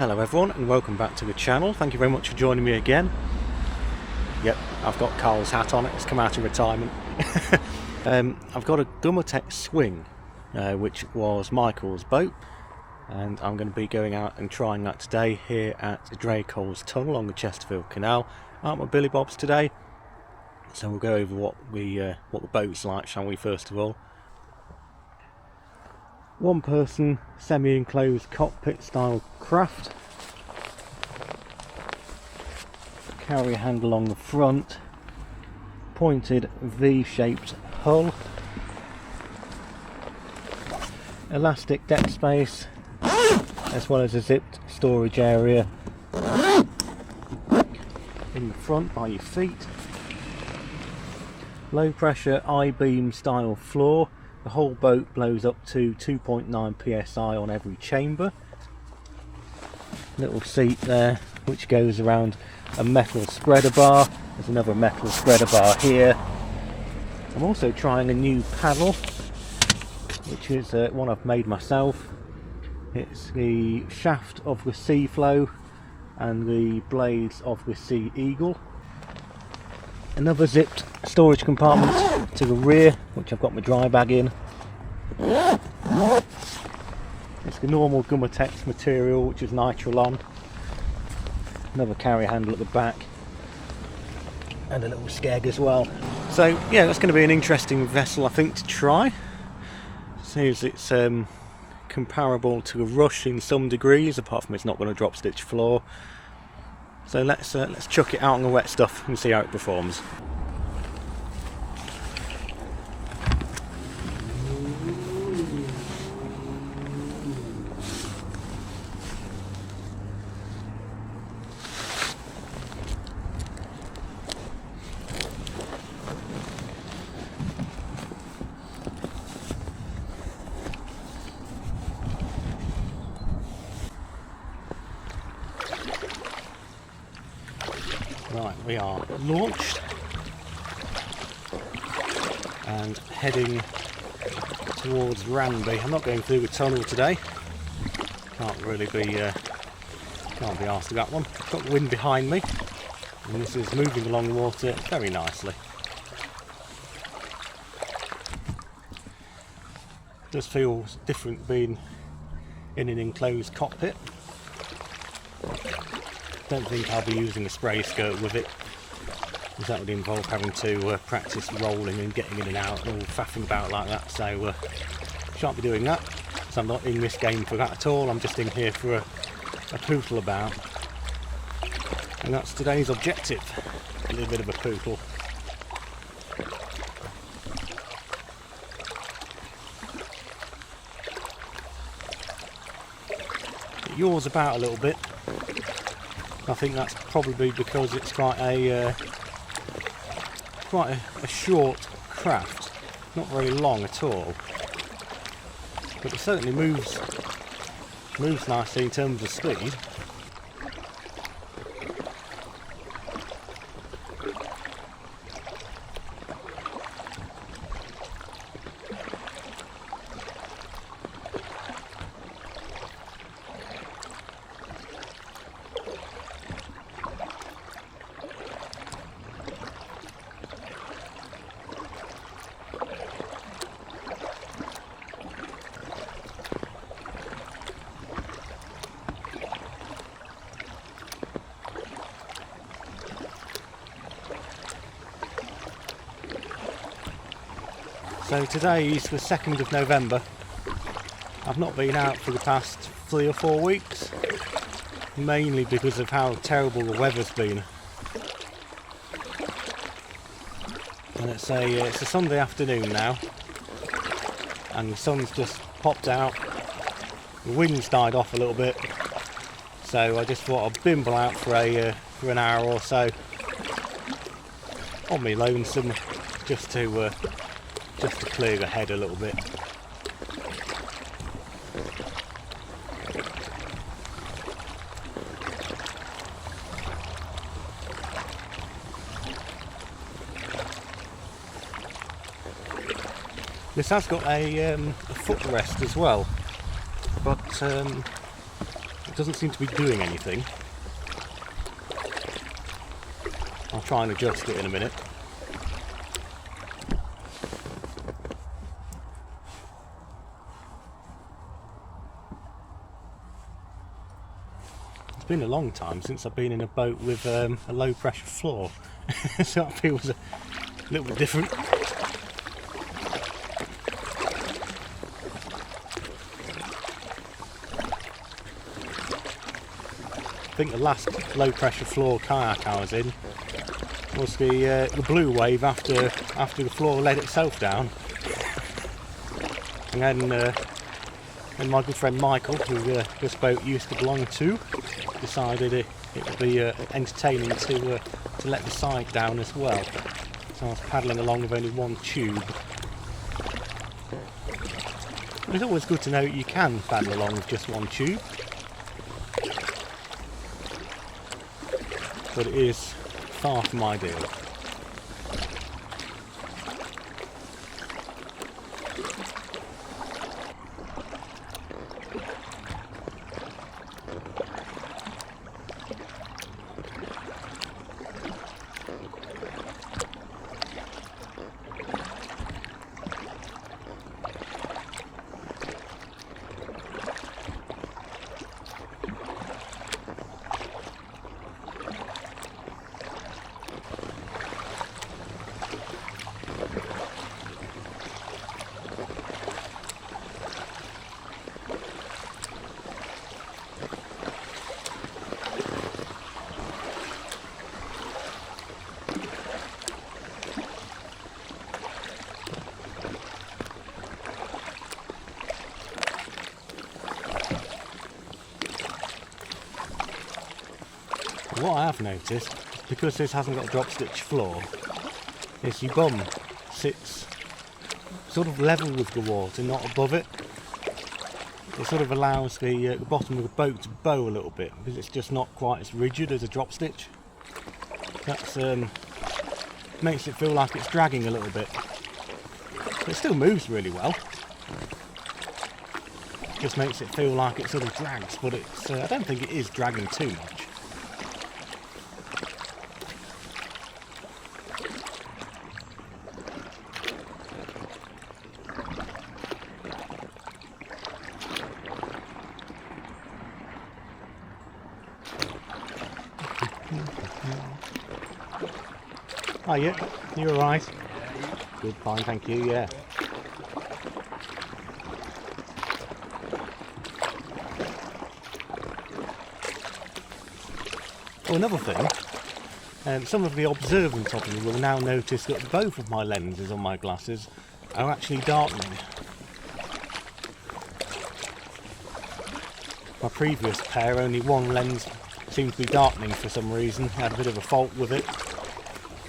Hello everyone and welcome back to the channel. Thank you very much for joining me again. Yep, I've got Carl's hat on, it's come out of retirement. I've got a Gumotex Swing, which was Michael's boat, and I'm going to be going out and trying that today here at the Drakeholes tunnel along the Chesterfield Canal. Aren't my Billy Bobs today, so we'll go over what the boat's like, shall we, first of all. One person semi-enclosed cockpit style craft, carrier handle along the front, pointed V-shaped hull, elastic deck space as well as a zipped storage area in the front by your feet, low pressure I-beam style floor. The whole boat blows up to 2.9 psi on every chamber. Little seat there which goes around a metal spreader bar. There's another metal spreader bar here. I'm also trying a new paddle, which is one I've made myself. It's the shaft of the Sea Flow and the blades of the Sea Eagle. Another zipped storage compartment to the rear, which I've got my dry bag in. It's the normal Gumotex material, which is Nitrilon. Another carrier handle at the back, and a little skeg as well. So yeah, that's going to be an interesting vessel, I think, to try. Seems it's comparable to a Rush in some degrees, apart from it's not going to drop stitch floor. So let's chuck it out on the wet stuff and see how it performs. Right, we are launched and heading towards Ranby. I'm not going through the tunnel today. Can't really be can't be asked about one. Got the wind behind me, and this is moving along the water very nicely. It does feel different being in an enclosed cockpit. Don't think I'll be using a spray skirt with it, because that would involve having to practice rolling and getting in and out and all faffing about like that, so shan't be doing that. So I'm not in this game for that at all. I'm just in here for a pootle about, and that's today's objective, a little bit of a pootle. It yaws about a little bit. I think that's probably because it's quite a short craft, not very long at all, but it certainly moves nicely in terms of speed. So today is the 2nd of November. I've not been out for the past 3 or 4 weeks, mainly because of how terrible the weather's been. And it's a Sunday afternoon now, and the sun's just popped out. The wind's died off a little bit, so I just thought I'd bimble out for an hour or so on me lonesome, just to clear the head a little bit. This has got a footrest as well, but it doesn't seem to be doing anything. I'll try and adjust it in a minute. It's been a long time since I've been in a boat with a low pressure floor, so that feels a little bit different. I think the last low pressure floor kayak I was in was the blue wave after the floor let itself down. And then my good friend Michael, who this boat used to belong to, decided it would be entertaining to let the side down as well. So I was paddling along with only one tube. But it's always good to know you can paddle along with just one tube. But it is far from ideal. What I have noticed, because this hasn't got a drop stitch floor, is your bum sits sort of level with the water, not above it. It sort of allows the bottom of the boat to bow a little bit, because it's just not quite as rigid as a drop stitch. That's makes it feel like it's dragging a little bit. It still moves really well. Just makes it feel like it sort of drags, but it's I don't think it is dragging too much. Oh yeah, you alright? Good, fine, thank you, yeah. Oh, another thing, some of the observant of you will now notice that both of my lenses on my glasses are actually darkening. My previous pair, only one lens seemed to be darkening for some reason. I had a bit of a fault with it.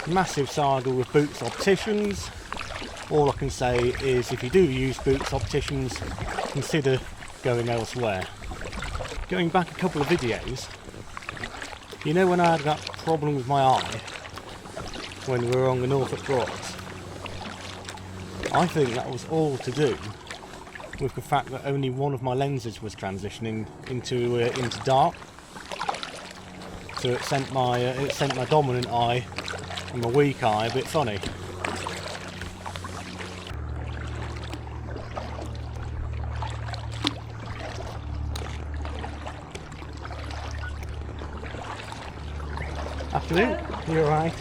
Massive saga with Boots opticians. All I can say is if you do use Boots opticians, consider going elsewhere. Going back a couple of videos, you know when I had that problem with my eye when we were on the Norfolk Broads? I think that was all to do with the fact that only one of my lenses was transitioning into dark. So it sent my dominant eye and my weak eye a bit funny. Afternoon, you alright?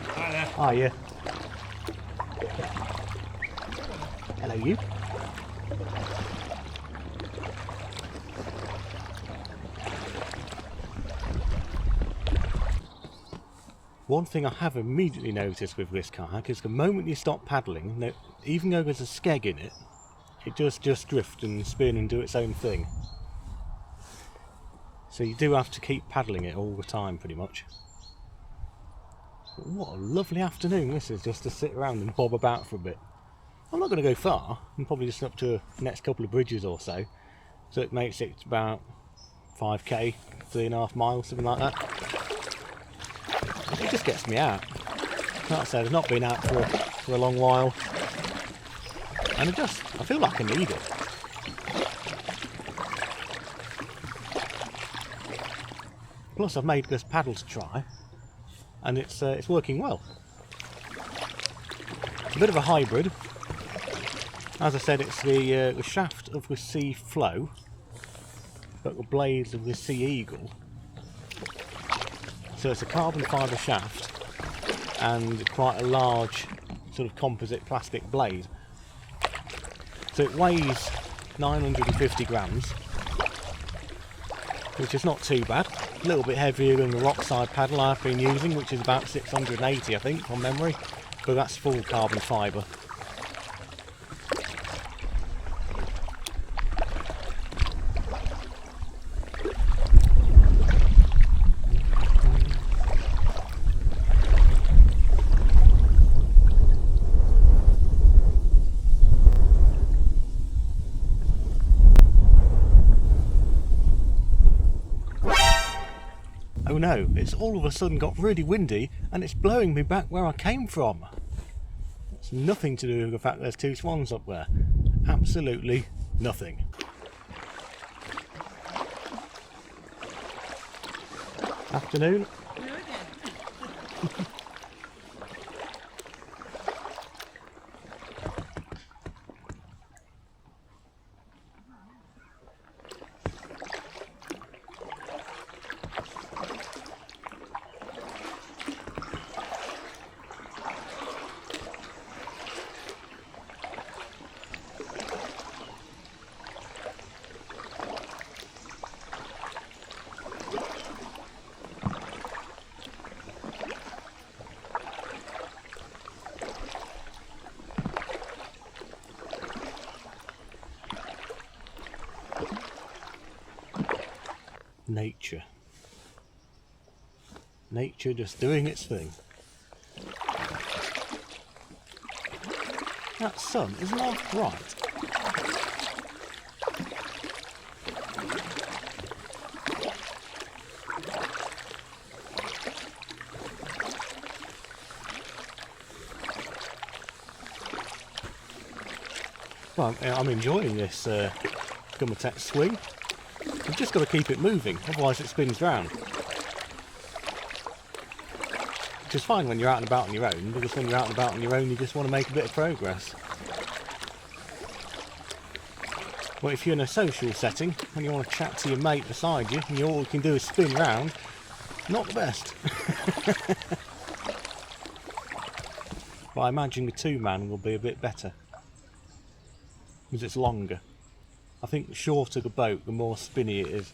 Hi there. Are you? Hello, you. One thing I have immediately noticed with this kayak is the moment you stop paddling, even though there's a skeg in it, it does just drift and spin and do its own thing. So you do have to keep paddling it all the time, pretty much. But what a lovely afternoon this is, just to sit around and bob about for a bit. I'm not going to go far, I'm probably just up to the next couple of bridges or so. So it makes it about 5k, 3.5 miles, something like that. It just gets me out. Like I said, I've not been out for a long while. And I feel like I need it. Plus I've made this paddle to try, and it's working well. It's a bit of a hybrid. As I said, it's the shaft of the Sea Flow, but the blades of the Sea Eagle. So it's a carbon fibre shaft and quite a large sort of composite plastic blade. So it weighs 950 grams, which is not too bad. A little bit heavier than the Rockside paddle I've been using, which is about 680 I think from memory, but that's full carbon fibre. Oh no, it's all of a sudden got really windy and it's blowing me back where I came from. It's nothing to do with the fact there's two swans up there. Absolutely nothing. Afternoon. Nature. Nature just doing its thing. That sun is not bright. Well, I'm enjoying this Gumotex Swing. You've just got to keep it moving, otherwise it spins round. Which is fine when you're out and about on your own, because when you're out and about on your own you just want to make a bit of progress. But if you're in a social setting and you want to chat to your mate beside you and all you can do is spin round, not the best. But I imagine the two-man will be a bit better, because it's longer. I think the shorter the boat, the more spinny it is.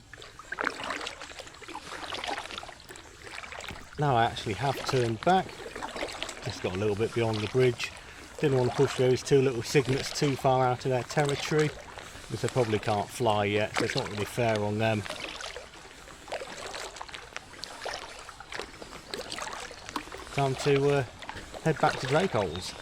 Now I actually have turned back. Just got a little bit beyond the bridge. Didn't want to push those two little cygnets too far out of their territory, because they probably can't fly yet, so it's not really fair on them. Time to head back to Drakeholes.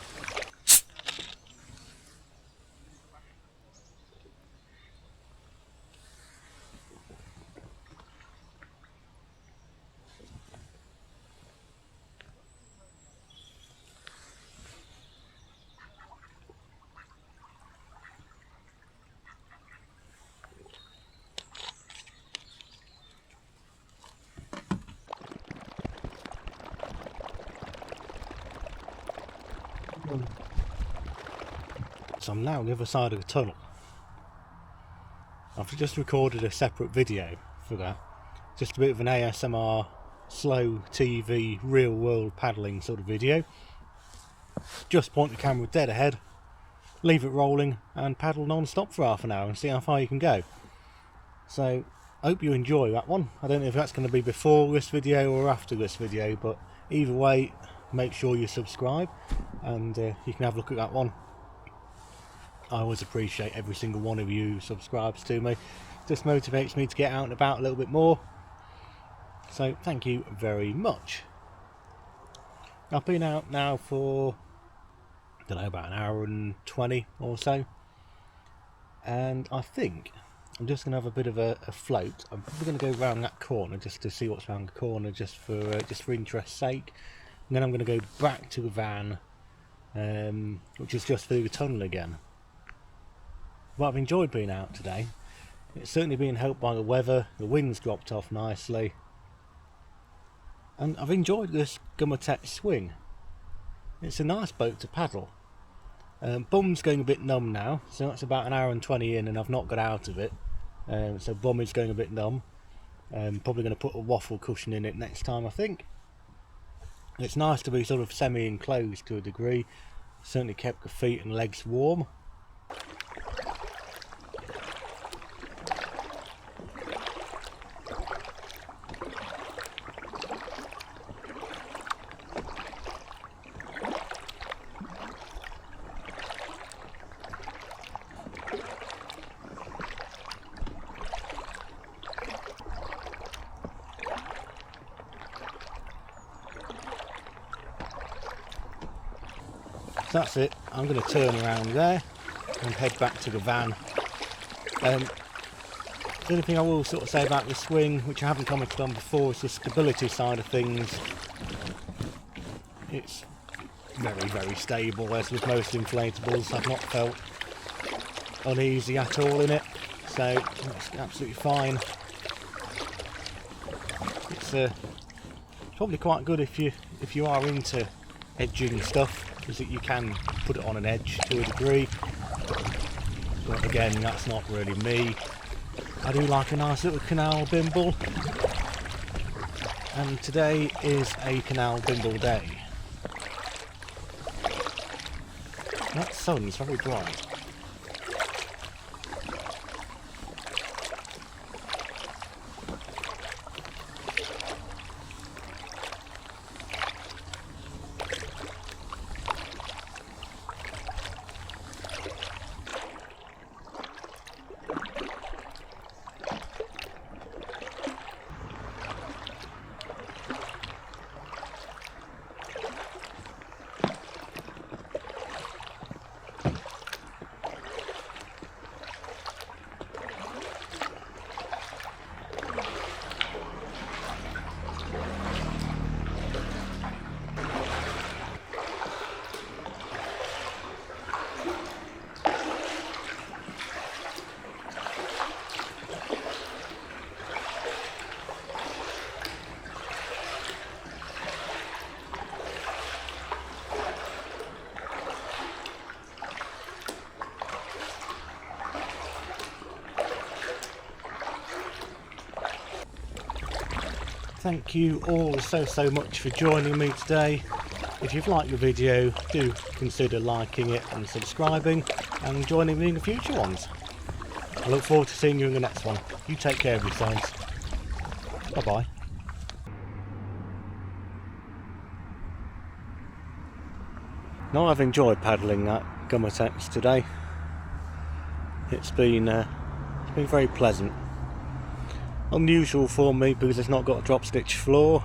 So I'm now on the other side of the tunnel. I've just recorded a separate video for that. Just a bit of an ASMR, slow TV, real world paddling sort of video. Just point the camera dead ahead, leave it rolling and paddle non-stop for half an hour and see how far you can go. So I hope you enjoy that one. I don't know if that's going to be before this video or after this video, but either way, make sure you subscribe and you can have a look at that one. I always appreciate every single one of you who subscribes to me. It just motivates me to get out and about a little bit more. So thank you very much. I've been out now for, I don't know, about an hour and 20 or so. And I think I'm just going to have a bit of a float. I'm probably going to go around that corner just to see what's around the corner, just for interest's sake. And then I'm going to go back to the van, which is just through the tunnel again. But I've enjoyed being out today. It's certainly been helped by the weather. The wind's dropped off nicely. and I've enjoyed this Gumotex Swing. It's a nice boat to paddle. Bum's going a bit numb now, so that's about an hour and 20 in and I've not got out of it. So bum is going a bit numb. Probably going to put a waffle cushion in it next time, I think. It's nice to be sort of semi-enclosed to a degree. Certainly kept the feet and legs warm. So that's it. I'm going to turn around there and head back to the van. The only thing I will sort of say about the Swing, which I haven't commented on before, is the stability side of things. It's very, very stable, as with most inflatables. I've not felt uneasy at all in it, so it's absolutely fine. It's probably quite good if you are into edging stuff, is that you can put it on an edge to a degree, but again, that's not really me. I do like a nice little canal bimble, and today is a canal bimble day. That sun's very bright. Thank you all so much for joining me today. If you've liked the video, do consider liking it and subscribing and joining me in the future ones. I look forward to seeing you in the next one. You take care of yourselves. Bye bye. Now, I've enjoyed paddling that Gumotex today. It's been very pleasant. Unusual for me because it's not got a drop stitch floor.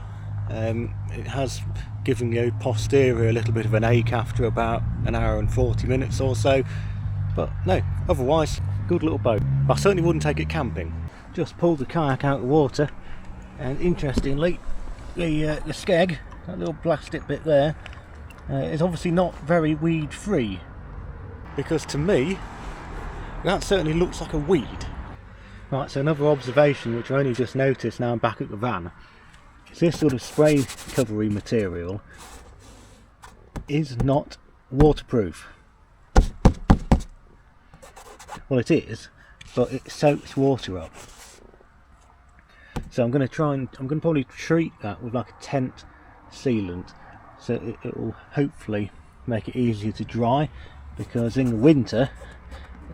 It has given the posterior a little bit of an ache after about an hour and 40 minutes or so, but no, otherwise good little boat. I certainly wouldn't take it camping. Just pulled the kayak out of the water, and interestingly the skeg, that little plastic bit there, is obviously not very weed free, because to me that certainly looks like a weed. Right, so another observation which I only just noticed now I'm back at the van, is this sort of spray covery material is not waterproof. Well, it is, but it soaks water up. So I'm going to probably treat that with like a tent sealant, so it will hopefully make it easier to dry, because in the winter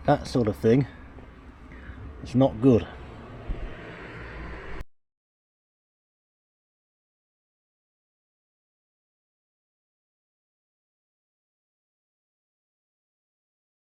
that sort of thing, it's not good.